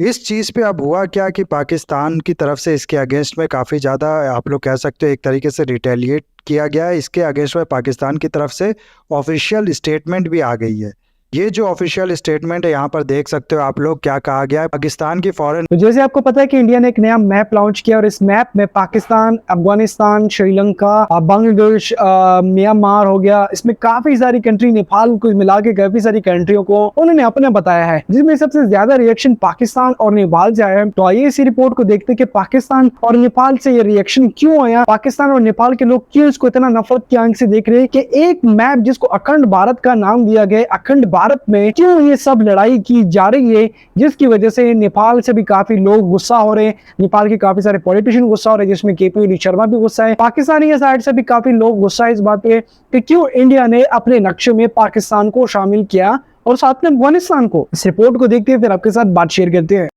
इस चीज़ पे अब हुआ क्या कि पाकिस्तान की तरफ से इसके अगेंस्ट में काफ़ी ज़्यादा आप लोग कह सकते हो एक तरीके से रिटेलिएट किया गया है। इसके अगेंस्ट में पाकिस्तान की तरफ से ऑफिशियल स्टेटमेंट भी आ गई है। ये जो ऑफिशियल स्टेटमेंट है यहाँ पर देख सकते हो आप लोग क्या कहा गया है। पाकिस्तान की फॉरेन तो जैसे आपको पता है कि इंडिया ने एक नया मैप लॉन्च किया और इस मैप में पाकिस्तान, अफगानिस्तान, श्रीलंका, बांग्लादेश, म्यांमार हो गया, इसमें काफी सारी कंट्री, नेपाल को मिला के काफी सारी कंट्रियों को उन्होंने अपना बताया है, जिसमें सबसे ज्यादा रिएक्शन पाकिस्तान और नेपाल से आया है। तो आइए इसी रिपोर्ट को देखते कि पाकिस्तान और नेपाल से ये रिएक्शन क्यों आया, पाकिस्तान और नेपाल के लोग क्यों इसको इतना नफरत के आंख से देख रहे हैं कि एक मैप जिसको अखंड भारत का नाम दिया गया, अखंड भारत में क्यों ये सब लड़ाई की जा रही है, जिसकी वजह से नेपाल से भी काफी लोग गुस्सा हो रहे हैं। नेपाल के काफी सारे पॉलिटिशियन गुस्सा हो रहे हैं, जिसमें केपी शर्मा भी गुस्सा है। पाकिस्तानी के साइड से भी काफी लोग गुस्सा है इस बात पे कि क्यों इंडिया ने अपने नक्शे में पाकिस्तान को शामिल किया और साथ में अफगानिस्तान को। इस रिपोर्ट को देखते हैं, फिर आपके साथ बात शेयर करते हैं।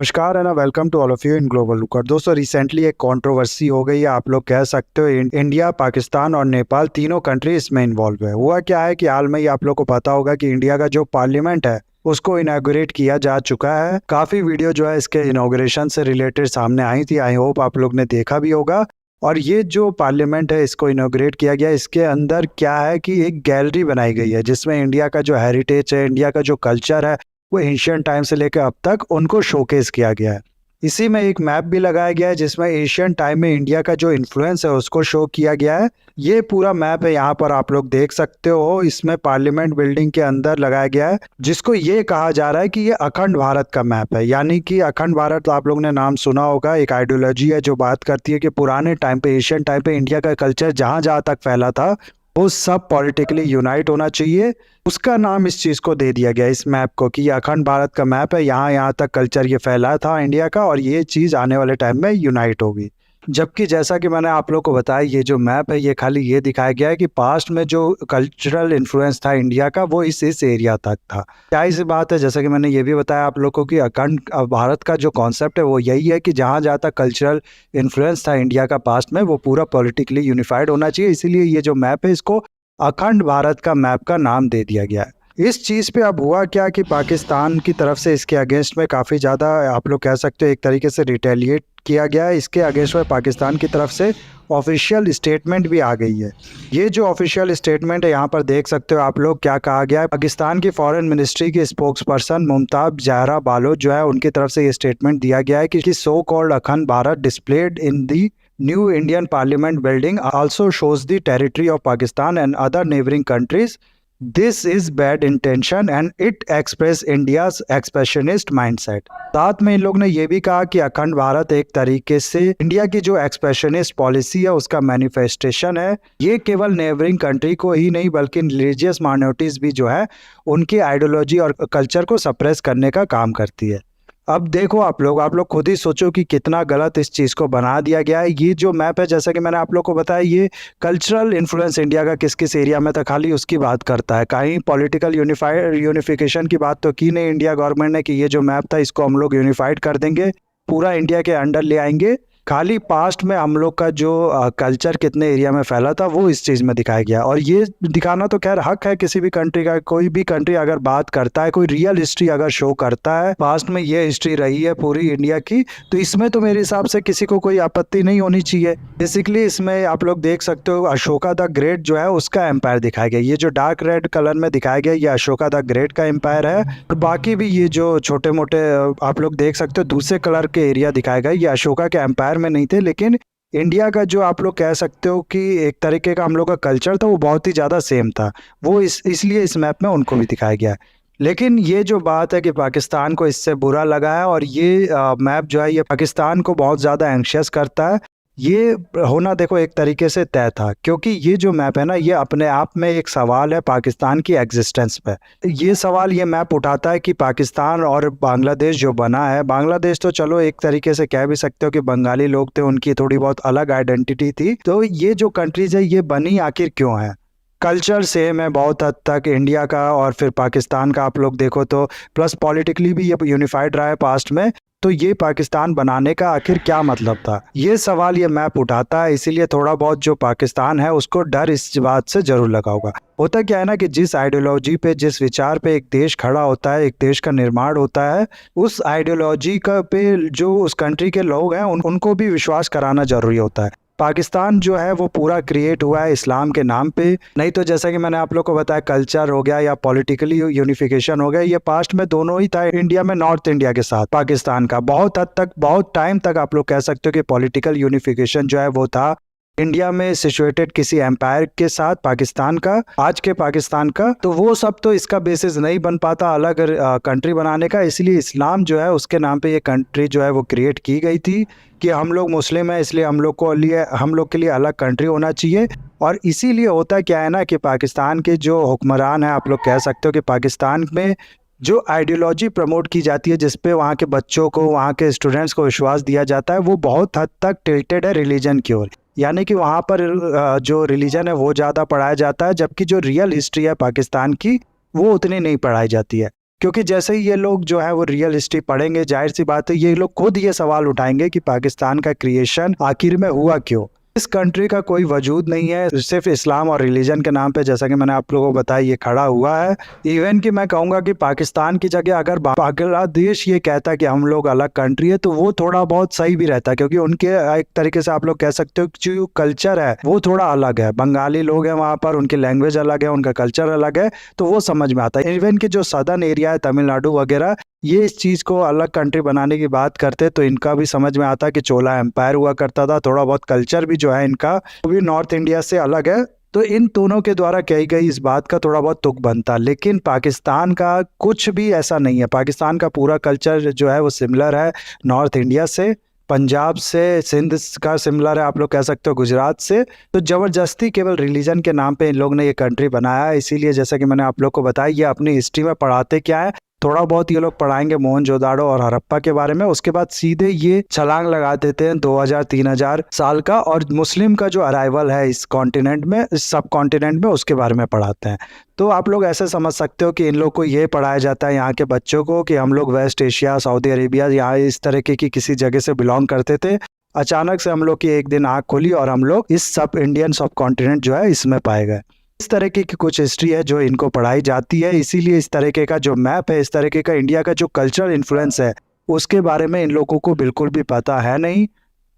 नमस्कार and welcome to all of you in global looker. दोस्तों रिसेंटली एक कंट्रोवर्सी हो गई है, आप लोग कह सकते हो इंडिया, पाकिस्तान और नेपाल तीनों कंट्री इसमें इन्वॉल्व है। हुआ क्या है कि हाल में ही आप लोग को पता होगा कि इंडिया का जो पार्लियामेंट है उसको इनॉग्रेट किया जा चुका है। काफी वीडियो जो है इसके इनॉग्रेशन से रिलेटेड सामने आई थी, आई होप आप लोग ने देखा भी होगा। और ये जो पार्लियामेंट है इसको इनॉग्रेट किया गया, इसके अंदर क्या है कि एक गैलरी बनाई गई है जिसमें इंडिया का जो हेरिटेज है, इंडिया का जो कल्चर है वो एशियन टाइम से लेकर अब तक उनको शोकेस किया गया है। इसी में एक मैप भी लगाया गया है जिसमें एशियन टाइम में इंडिया का जो इन्फ्लुएंस है उसको शो किया गया है। ये पूरा मैप है, यहाँ पर आप लोग देख सकते हो। इसमें पार्लियामेंट बिल्डिंग के अंदर लगाया गया है, जिसको ये कहा जा रहा है कि ये अखंड भारत का मैप है। यानी कि अखंड भारत तो आप लोग ने नाम सुना होगा, एक आइडियोलॉजी है जो बात करती है कि पुराने टाइम पे, एशियन टाइम पे इंडिया का कल्चर जहाँ जहाँ तक फैला था वो सब पॉलिटिकली यूनाइट होना चाहिए। उसका नाम इस चीज़ को दे दिया गया इस मैप को कि ये अखंड भारत का मैप है, यहाँ यहाँ तक कल्चर ये फैला था इंडिया का और ये चीज़ आने वाले टाइम में यूनाइट होगी। जबकि जैसा कि मैंने आप लोग को बताया, ये जो मैप है ये खाली ये दिखाया गया है कि पास्ट में जो कल्चरल इन्फ्लुएंस था इंडिया का वो इस एरिया तक था। क्या इसी बात है, जैसा कि मैंने ये भी बताया आप लोग को कि अखंड भारत का जो कॉन्सेप्ट है वो यही है कि जहाँ जहाँ तक कल्चरल इन्फ्लुएंस था इंडिया का पास्ट में वो पूरा पॉलिटिकली यूनिफाइड होना चाहिए। इसीलिए ये जो मैप है इसको अखंड भारत का मैप का नाम दे दिया गया है। इस चीज़ पे अब हुआ क्या कि पाकिस्तान की तरफ से इसके अगेंस्ट में काफ़ी ज़्यादा आप लोग कह सकते हो एक तरीके से रिटेलिएट किया गया है। इसके अगेंस्ट में पाकिस्तान की तरफ से ऑफिशियल स्टेटमेंट भी आ गई है। ये जो ऑफिशियल स्टेटमेंट है यहाँ पर देख सकते हो आप लोग क्या कहा गया है। पाकिस्तान की फॉरेन मिनिस्ट्री की स्पोक्स पर्सन मुमताज जहरा बालोच जो है उनकी तरफ से ये स्टेटमेंट दिया गया है कि सो कॉल्ड अखंड Bharat displayed in the New Indian Parliament building also shows the territory of Pakistan and other neighboring countries. This is bad intention and it express India's expansionist mindset. साथ में इन लोग ने ये भी कहा कि अखंड भारत एक तरीके से इंडिया की जो एक्सपेशनिस्ट पॉलिसी है उसका मैनिफेस्टेशन है। ये केवल नेबरिंग कंट्री को ही नहीं बल्कि रिलीजियस माइनॉरिटीज भी जो है उनकी आइडियोलॉजी और कल्चर को सप्रेस करने का काम करती है। अब देखो आप लोग खुद ही सोचो कि कितना गलत इस चीज़ को बना दिया गया है। ये जो मैप है जैसा कि मैंने आप लोग को बताया, ये कल्चरल इन्फ्लुएंस इंडिया का किस किस एरिया में था खाली उसकी बात करता है। कहीं पॉलिटिकल यूनिफिकेशन की बात तो की नहीं इंडिया गवर्नमेंट ने कि ये जो मैप था इसको हम लोग यूनिफाइड कर देंगे, पूरा इंडिया के अंडर ले आएंगे। खाली पास्ट में हम लोग का जो कल्चर कितने एरिया में फैला था वो इस चीज़ में दिखाया गया। और ये दिखाना तो खैर हक है किसी भी कंट्री का। कोई भी कंट्री अगर बात करता है, कोई रियल हिस्ट्री अगर शो करता है, पास्ट में ये हिस्ट्री रही है पूरी इंडिया की, तो इसमें तो मेरे हिसाब से किसी को कोई आपत्ति नहीं होनी चाहिए। बेसिकली इसमें आप लोग देख सकते हो अशोका द ग्रेट जो है उसका एम्पायर दिखाया गया। ये जो डार्क रेड कलर में दिखाया गया ये अशोका द ग्रेट का एम्पायर है। और बाकी भी ये जो छोटे मोटे आप लोग देख सकते हो दूसरे कलर के एरिया दिखाए गए, ये अशोका के एम्पायर में नहीं थे, लेकिन इंडिया का जो आप लोग कह सकते हो कि एक तरीके का हम लोग का कल्चर था वो बहुत ही ज़्यादा सेम था, वो इसलिए इस मैप में उनको भी दिखाया गया है। लेकिन ये जो बात है कि पाकिस्तान को इससे बुरा लगा है और ये मैप जो है ये पाकिस्तान को बहुत ज़्यादा एंग्शियस करता है। ये होना देखो एक तरीके से तय था, क्योंकि ये जो मैप है ना ये अपने आप में एक सवाल है पाकिस्तान की एग्जिस्टेंस पे। ये सवाल ये मैप उठाता है कि पाकिस्तान और बांग्लादेश जो बना है, बांग्लादेश तो चलो एक तरीके से कह भी सकते हो कि बंगाली लोग थे, उनकी थोड़ी बहुत अलग आइडेंटिटी थी, तो ये जो कंट्रीज है ये बनी आखिर क्यों है। कल्चर सेम है बहुत हद तक इंडिया का और फिर पाकिस्तान का आप लोग देखो तो, प्लस पॉलिटिकली भी ये यूनिफाइड रहा है पास्ट में। तो ये पाकिस्तान बनाने का आखिर क्या मतलब था, ये सवाल ये मैप उठाता है। इसीलिए थोड़ा बहुत जो पाकिस्तान है उसको डर इस बात से जरूर लगा होगा। होता क्या है ना कि जिस आइडियोलॉजी पे, जिस विचार पे एक देश खड़ा होता है, एक देश का निर्माण होता है, उस आइडियोलॉजी का पे जो उस कंट्री के लोग हैं उनको भी विश्वास कराना जरूरी होता है। पाकिस्तान जो है वो पूरा क्रिएट हुआ है इस्लाम के नाम पे। नहीं तो जैसा कि मैंने आप लोग को बताया, कल्चर हो गया या पॉलिटिकली यूनिफिकेशन हो गया, ये पास्ट में दोनों ही था इंडिया में, नॉर्थ इंडिया के साथ पाकिस्तान का। बहुत हद तक, बहुत टाइम तक आप लोग कह सकते हो कि पॉलिटिकल यूनिफिकेशन जो है वो था इंडिया में सिचुएटेड किसी एम्पायर के साथ, पाकिस्तान का, आज के पाकिस्तान का। तो वो सब तो इसका बेसिस नहीं बन पाता अलग कंट्री बनाने का। इसलिए इस्लाम जो है उसके नाम पे ये कंट्री जो है वो क्रिएट की गई थी कि हम लोग मुस्लिम हैं, इसलिए हम लोग के लिए अलग कंट्री होना चाहिए। और इसीलिए होता क्या है ना कि पाकिस्तान के जो हुक्मरान हैं, आप लोग कह सकते हो कि पाकिस्तान में जो आइडियोलॉजी प्रमोट की जाती है, जिसपे वहाँ के बच्चों को, वहाँ के स्टूडेंट्स को विश्वास दिया जाता है, वो बहुत हद तक टिल्टेड है रिलीजन की ओर। यानी कि वहाँ पर जो रिलीजन है वो ज़्यादा पढ़ाया जाता है, जबकि जो रियल हिस्ट्री है पाकिस्तान की वो उतनी नहीं पढ़ाई जाती है। क्योंकि जैसे ही ये लोग जो है वो रियल हिस्ट्री पढ़ेंगे, जाहिर सी बात है ये लोग खुद ये सवाल उठाएंगे कि पाकिस्तान का क्रिएशन आखिर में हुआ क्यों। इस कंट्री का कोई वजूद नहीं है, सिर्फ इस्लाम और रिलीजन के नाम पे, जैसा कि मैंने आप लोगों को बताया, ये खड़ा हुआ है। इवन कि मैं कहूँगा कि पाकिस्तान की जगह अगर बांग्लादेश ये कहता है कि हम लोग अलग कंट्री है, तो वो थोड़ा बहुत सही भी रहता है, क्योंकि उनके एक तरीके से आप लोग कह सकते हो कि जो कल्चर है वो थोड़ा अलग है। बंगाली लोग हैं वहाँ पर, उनकी लैंग्वेज अलग है, उनका कल्चर अलग है, तो वो समझ में आता है। इवन कि जो सदर्न एरिया है, तमिलनाडु वगैरह, ये इस चीज़ को अलग कंट्री बनाने की बात करते, तो इनका भी समझ में आता कि चोला एम्पायर हुआ करता था। थोड़ा बहुत कल्चर भी जो है इनका वो भी नॉर्थ इंडिया से अलग है। तो इन दोनों के द्वारा कही गई इस बात का थोड़ा बहुत तुक बनता। लेकिन पाकिस्तान का कुछ भी ऐसा नहीं है। पाकिस्तान का पूरा कल्चर जो है वो सिमिलर है नॉर्थ इंडिया से, पंजाब से, सिंध का सिमिलर है, आप लोग कह सकते हो गुजरात से। तो ज़बरदस्ती केवल रिलीजन के नाम पे इन लोग ने ये कंट्री बनाया है। इसीलिए जैसा कि मैंने आप लोग को बताया, ये अपनी हिस्ट्री में पढ़ाते क्या है, थोड़ा बहुत ये लोग पढ़ाएंगे मोहनजोदाड़ो और हड़प्पा के बारे में, उसके बाद सीधे ये छलांग लगा देते हैं 2000-3000 साल का, और मुस्लिम का जो अराइवल है इस कॉन्टिनेंट में, इस सब कॉन्टिनेंट में, उसके बारे में पढ़ाते हैं। तो आप लोग ऐसे समझ सकते हो कि इन लोग को ये पढ़ाया जाता है यहाँ के बच्चों को कि हम लोग वेस्ट एशिया, सऊदी अरेबिया, यहाँ इस तरीके की किसी जगह से बिलोंग करते थे। अचानक से हम लोग की एक दिन आँख खुली और हम लोग इस सब इंडियन सब कॉन्टिनेंट जो है इसमें पाए गए। इस तरीके की कुछ हिस्ट्री है जो इनको पढ़ाई जाती है। इसीलिए इस तरीके का जो मैप है, इस तरीके का इंडिया का जो कल्चरल इन्फ्लुएंस है, उसके बारे में इन लोगों को बिल्कुल भी पता है नहीं।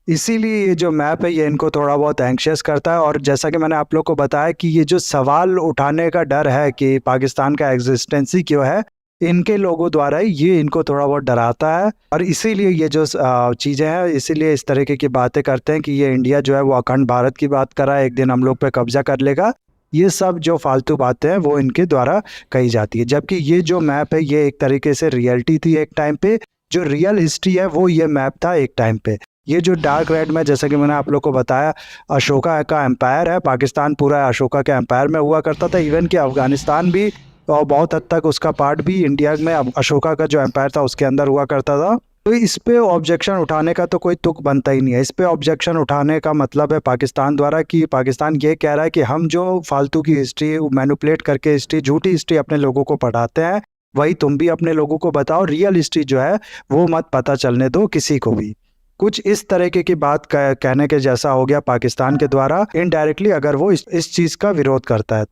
इसीलिए ये जो मैप है ये इनको थोड़ा बहुत एंग्शियस करता है। और जैसा कि मैंने आप लोग को बताया कि ये जो सवाल उठाने का डर है कि पाकिस्तान का एग्जिस्टेंस ही क्यों है, इनके लोगों द्वारा ही ये इनको थोड़ा बहुत डराता है। और इसीलिए ये जो चीज़ें हैं, इसीलिए इस तरीके की बातें करते हैं कि ये इंडिया जो है वो अखंड भारत की बात कर रहा है, एक दिन हम लोग पे कब्जा कर लेगा। ये सब जो फालतू बातें हैं वो इनके द्वारा कही जाती है। जबकि ये जो मैप है ये एक तरीके से रियलिटी थी एक टाइम पे, जो रियल हिस्ट्री है वो ये मैप था एक टाइम पे। ये जो डार्क रेड में, जैसा कि मैंने आप लोग को बताया, अशोका का एम्पायर है, पाकिस्तान पूरा अशोका के एम्पायर में हुआ करता था। इवन कि अफगानिस्तान भी और बहुत हद तक उसका पार्ट भी इंडिया में अशोका का जो एम्पायर था उसके अंदर हुआ करता था। तो इस पे ऑब्जेक्शन उठाने का तो कोई तुक बनता ही नहीं है। इस पे ऑब्जेक्शन उठाने का मतलब है पाकिस्तान द्वारा कि पाकिस्तान ये कह रहा है कि हम जो फालतू की हिस्ट्री मैनिपुलेट करके हिस्ट्री, झूठी हिस्ट्री अपने लोगों को पढ़ाते हैं, वही तुम भी अपने लोगों को बताओ। रियल हिस्ट्री जो है वो मत पता चलने दो किसी को भी। कुछ इस तरीके की बात कहने के जैसा हो गया पाकिस्तान के द्वारा इनडायरेक्टली, अगर वो इस चीज़ का विरोध करता है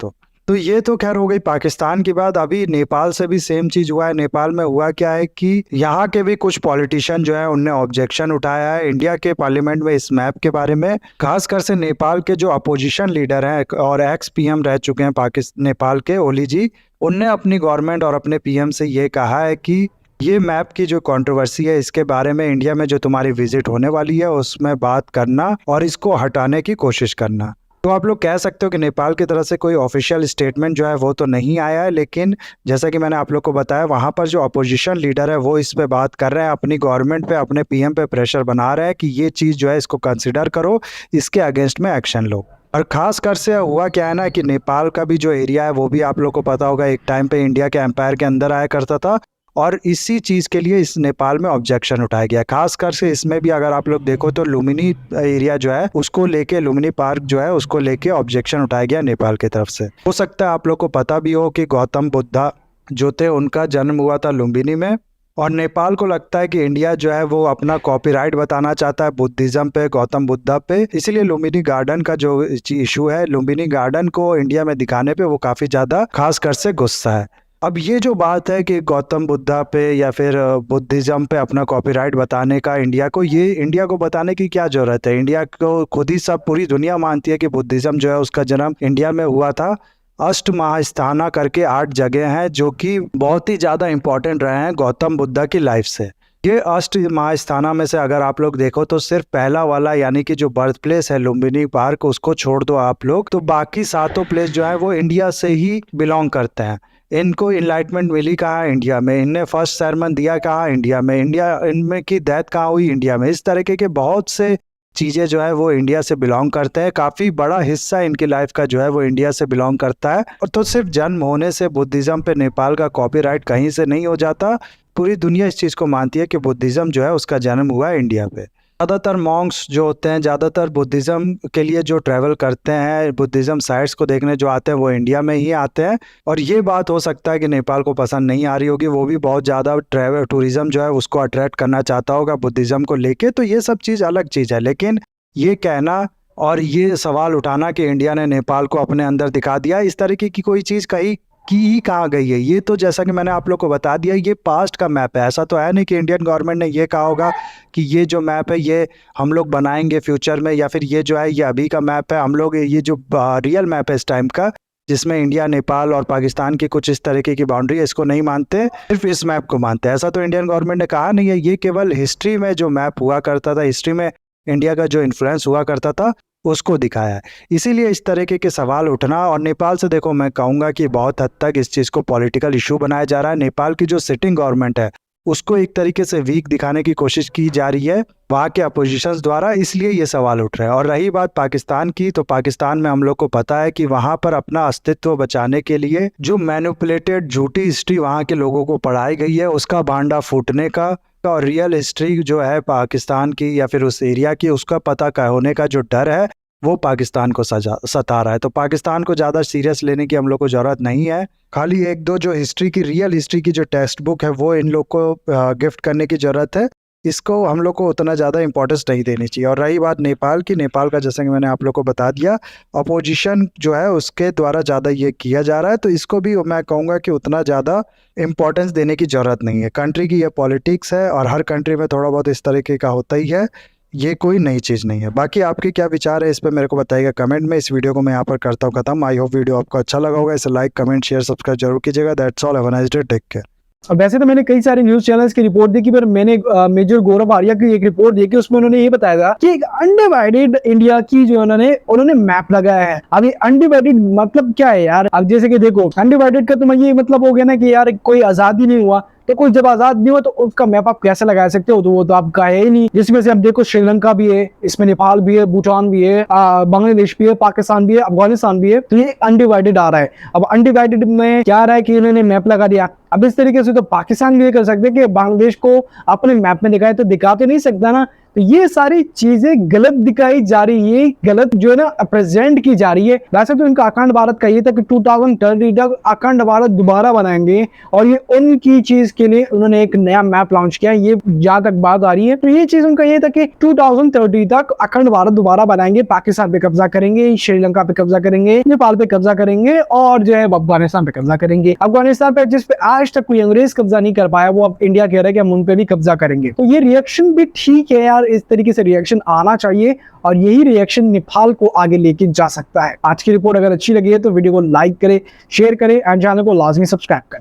तो ये तो खैर हो गई पाकिस्तान की बात। अभी नेपाल से भी सेम चीज़ हुआ है। नेपाल में हुआ क्या है कि यहाँ के भी कुछ पॉलिटिशियन जो है उनने ऑब्जेक्शन उठाया है इंडिया के पार्लियामेंट में इस मैप के बारे में। खासकर से नेपाल के जो अपोजिशन लीडर हैं और एक्स पीएम रह चुके हैं नेपाल के, ओली जी, उनने अपनी गवर्नमेंट और अपने पीएम से ये कहा है कि ये मैप की जो कंट्रोवर्सी है इसके बारे में इंडिया में जो तुम्हारी विजिट होने वाली है उसमें बात करना और इसको हटाने की कोशिश करना। तो आप लोग कह सकते हो कि नेपाल की तरफ से कोई ऑफिशियल स्टेटमेंट जो है वो तो नहीं आया है, लेकिन जैसा कि मैंने आप लोग को बताया वहाँ पर जो अपोजिशन लीडर है वो इस पे बात कर रहे हैं, अपनी गवर्नमेंट पे, अपने पीएम पे प्रेशर बना रहे हैं कि ये चीज़ जो है इसको कंसिडर करो, इसके अगेंस्ट में एक्शन लो। और ख़ास कर से हुआ क्या है ना कि नेपाल का भी जो एरिया है वो भी आप लोग को पता होगा एक टाइम पे इंडिया के एम्पायर के अंदर आया करता था, और इसी चीज़ के लिए इस नेपाल में ऑब्जेक्शन उठाया गया। खासकर से इसमें भी अगर आप लोग देखो तो लुम्बिनी एरिया जो है उसको लेके, लुम्बिनी पार्क जो है उसको लेके ऑब्जेक्शन उठाया गया नेपाल की तरफ से। हो सकता है आप लोग को पता भी हो कि गौतम बुद्धा जो थे उनका जन्म हुआ था लुम्बिनी में, और नेपाल को लगता है कि इंडिया जो है वो अपना कॉपीराइट बताना चाहता है बुद्धिज़्म पे, गौतम बुद्धा पे। इसीलिए लुम्बिनी गार्डन का जो इशू है, लुम्बिनी गार्डन को इंडिया में दिखाने पे वो काफ़ी ज़्यादा खासकर से गुस्सा है। अब ये जो बात है कि गौतम बुद्धा पे या फिर बुद्धिज़्म पे अपना कॉपीराइट बताने का इंडिया को, ये इंडिया को बताने की क्या ज़रूरत है? इंडिया को खुद ही सब पूरी दुनिया मानती है कि बुद्धिज़्म जो है उसका जन्म इंडिया में हुआ था। अष्ट महास्थाना करके 8 जगह हैं जो कि बहुत ही ज़्यादा इम्पोर्टेंट रहे हैं गौतम बुद्धा की लाइफ से। ये अष्ट महास्थाना में से अगर आप लोग देखो तो सिर्फ पहला वाला यानी कि जो बर्थ प्लेस है लुम्बिनी पार्क, उसको छोड़ दो आप लोग, तो बाकी सातों प्लेस जो है वो इंडिया से ही बिलोंग करते हैं। इनको इनलाइटमेंट मिली कहाँ? इंडिया में। इनने फर्स्ट सरमन दिया कहाँ? इंडिया में। इंडिया इनमें की डेथ कहाँ हुई? इंडिया में। इस तरीके के बहुत से चीज़ें जो है वो इंडिया से बिलोंग करते हैं। काफ़ी बड़ा हिस्सा इनकी लाइफ का जो है वो इंडिया से बिलोंग करता है। और तो सिर्फ जन्म होने से बुद्धिज़्म पे नेपाल का कॉपीराइट कहीं से नहीं हो जाता। पूरी दुनिया इस चीज़ को मानती है कि बुद्धिज़्म जो है उसका जन्म हुआ है इंडिया पे। ज़्यादातर मॉन्क्स जो होते हैं, ज़्यादातर बुद्धिज़्म के लिए जो ट्रैवल करते हैं, बुद्धिज़्म साइट्स को देखने जो आते हैं वो इंडिया में ही आते हैं। और ये बात हो सकता है कि नेपाल को पसंद नहीं आ रही होगी, वो भी बहुत ज़्यादा ट्रैवल टूरिज़्म जो है उसको अट्रैक्ट करना चाहता होगा बुद्धिज़्म को लेके। तो ये सब चीज़ अलग चीज़ है, लेकिन ये कहना और ये सवाल उठाना कि इंडिया ने नेपाल को अपने अंदर दिखा दिया, इस तरीके की कोई चीज़ कहीं की ही कहाँ गई है? ये तो जैसा कि मैंने आप लोग को बता दिया, ये पास्ट का मैप है। ऐसा तो है नहीं कि इंडियन गवर्नमेंट ने ये कहा होगा कि ये जो मैप है ये हम लोग बनाएंगे फ्यूचर में, या फिर ये जो है ये अभी का मैप है। हम लोग ये जो रियल मैप है इस टाइम का, जिसमें इंडिया, नेपाल और पाकिस्तान की कुछ इस तरीके की बाउंड्री है, इसको नहीं मानते, सिर्फ इस मैप को मानते हैं। ऐसा तो इंडियन गवर्नमेंट ने कहा नहीं है। ये केवल हिस्ट्री में जो मैप हुआ करता था, हिस्ट्री में इंडिया का जो इन्फ्लुएंस हुआ करता था उसको दिखाया है। इसीलिए इस तरीके के सवाल उठना, और नेपाल से देखो मैं कहूँगा कि बहुत हद तक इस चीज़ को पॉलिटिकल इशू बनाया जा रहा है। नेपाल की जो सिटिंग गवर्नमेंट है उसको एक तरीके से वीक दिखाने की कोशिश की जा रही है वहाँ के अपोजिशंस द्वारा, इसलिए ये सवाल उठ रहे हैं। और रही बात पाकिस्तान की, तो पाकिस्तान में हम लोग को पता है कि वहाँ पर अपना अस्तित्व बचाने के लिए जो मैनिपुलेटेड झूठी हिस्ट्री वहाँ के लोगों को पढ़ाई गई है, उसका भांडा फूटने का, और रियल हिस्ट्री जो है पाकिस्तान की या फिर उस एरिया की, उसका पता का होने का जो डर है वो पाकिस्तान को सता रहा है। तो पाकिस्तान को ज़्यादा सीरियस लेने की हम लोग को ज़रूरत नहीं है। खाली एक दो जो हिस्ट्री की, रियल हिस्ट्री की जो टेक्स्ट बुक है वो इन लोग को गिफ्ट करने की ज़रूरत है। इसको हम लोग को उतना ज़्यादा इंपॉर्टेंस नहीं देनी चाहिए। और रही बात नेपाल की, नेपाल का जैसे कि मैंने आप लोग को बता दिया, अपोजिशन जो है उसके द्वारा ज़्यादा ये किया जा रहा है, तो इसको भी मैं कहूँगा कि उतना ज़्यादा इंपॉर्टेंस देने की ज़रूरत नहीं है। कंट्री की ये पॉलिटिक्स है और हर कंट्री में थोड़ा बहुत इस तरीके का होता ही है, ये कोई नई चीज़ नहीं है। बाकी आपके क्या विचार है इस पर मेरे को बताइएगा कमेंट में। इस वीडियो को मैं यहाँ पर करता हूँ ख़त्म। आई होप वीडियो आपको अच्छा लगा होगा। इसे लाइक, कमेंट, शेयर, सब्सक्राइब जरूर कीजिएगा। That's all, have a nice day, take care. और वैसे तो मैंने कई सारे न्यूज चैनल्स की रिपोर्ट देखी, पर मैंने मेजर गौरव आर्या की एक रिपोर्ट देखी, उसमें उन्होंने ये बताया था कि एक अनडिवाइडेड इंडिया की जो उन्होंने मैप लगाया है। अब ये अनडिवाइडेड मतलब क्या है यार? अब जैसे कि देखो, अनडिवाइडेड का तो ये मतलब हो गया ना कि यार कोई आजादी नहीं हुआ, तो कोई जब आजाद नहीं हुआ तो उसका मैप आप कैसे लगा सकते हो? तो वो तो आपका है ही नहीं। जिसमें से अब देखो श्रीलंका भी है, इसमें नेपाल भी है, भूटान भी है, बांग्लादेश भी है, पाकिस्तान भी है, अफगानिस्तान भी है। तो ये अनडिवाइडेड आ रहा है। अब अनडिवाइडेड में क्या आ रहा है कि इन्होंने मैप लगा दिया। अब इस तरीके से तो पाकिस्तान भी ये कर सकते कि बांग्लादेश को अपने मैप में दिखाए, तो दिखा तो नहीं सकता ना। तो ये सारी चीजें गलत दिखाई जा रही है, गलत जो है ना प्रेजेंट की जा रही है। वैसे तो इनका अखंड भारत का ये था कि 2030 तक अखंड भारत दोबारा बनाएंगे, और ये उनकी चीज के लिए उन्होंने एक नया मैप लॉन्च किया। ये जहां तक बात आ रही है, तो ये चीज उनका ये था कि 2030 तक अखंड भारत दोबारा बनाएंगे, पाकिस्तान पे कब्जा करेंगे, श्रीलंका पे कब्जा करेंगे, नेपाल पे कब्जा करेंगे, और जो है अफगानिस्तान पे कब्जा करेंगे। अफगानिस्तान पे जिस पे आज तक कोई अंग्रेज कब्जा नहीं कर पाया, वो अब इंडिया कह रहा है कि हम उन पे भी कब्जा करेंगे। तो ये रिएक्शन भी ठीक है यार, इस तरीके से रिएक्शन आना चाहिए, और यही रिएक्शन नेपाल को आगे लेके जा सकता है। आज की रिपोर्ट अगर अच्छी लगी है तो वीडियो को लाइक करें, शेयर करें, एंड चैनल को लाजमी सब्सक्राइब करें।